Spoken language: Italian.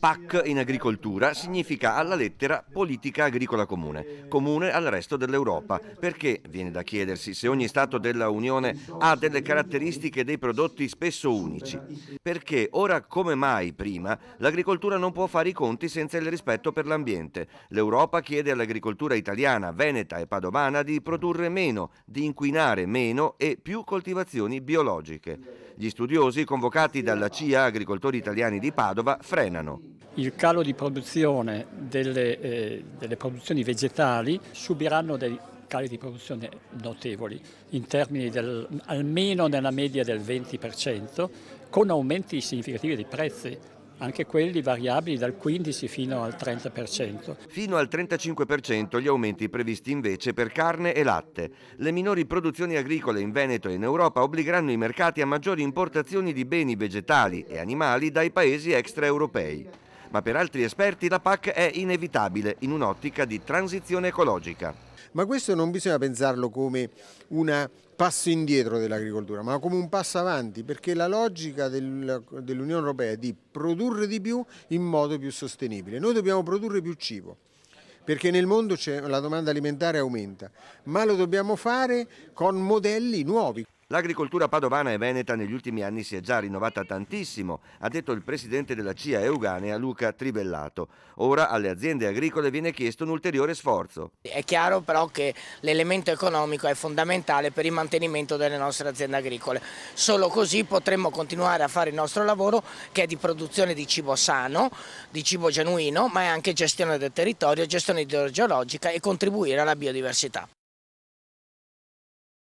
PAC in agricoltura significa alla lettera politica agricola comune, comune al resto dell'Europa, perché viene da chiedersi se ogni Stato della Unione ha delle caratteristiche dei prodotti spesso unici, perché ora come mai prima l'agricoltura non può fare i conti senza il rispetto per l'ambiente. L'Europa chiede all'agricoltura italiana, veneta e padovana di produrre meno, di inquinare meno e più coltivazioni biologiche. Gli studiosi convocati dalla CIA Agricoltori Italiani di Padova frenano. Il calo di produzione delle produzioni vegetali subiranno dei cali di produzione notevoli, in termini almeno nella media del 20%, con aumenti significativi dei prezzi, anche quelli variabili dal 15 fino al 30%. Fino al 35% gli aumenti previsti invece per carne e latte. Le minori produzioni agricole in Veneto e in Europa obbligheranno i mercati a maggiori importazioni di beni vegetali e animali dai paesi extraeuropei. Ma per altri esperti la PAC è inevitabile in un'ottica di transizione ecologica. Ma questo non bisogna pensarlo come un passo indietro dell'agricoltura, ma come un passo avanti, perché la logica dell'Unione Europea è di produrre di più in modo più sostenibile. Noi dobbiamo produrre più cibo, perché nel mondo la domanda alimentare aumenta, ma lo dobbiamo fare con modelli nuovi. L'agricoltura padovana e veneta negli ultimi anni si è già rinnovata tantissimo, ha detto il presidente della CIA Euganea Luca Tribellato. Ora alle aziende agricole viene chiesto un ulteriore sforzo. È chiaro però che l'elemento economico è fondamentale per il mantenimento delle nostre aziende agricole. Solo così potremo continuare a fare il nostro lavoro, che è di produzione di cibo sano, di cibo genuino, ma è anche gestione del territorio, gestione idrogeologica e contribuire alla biodiversità.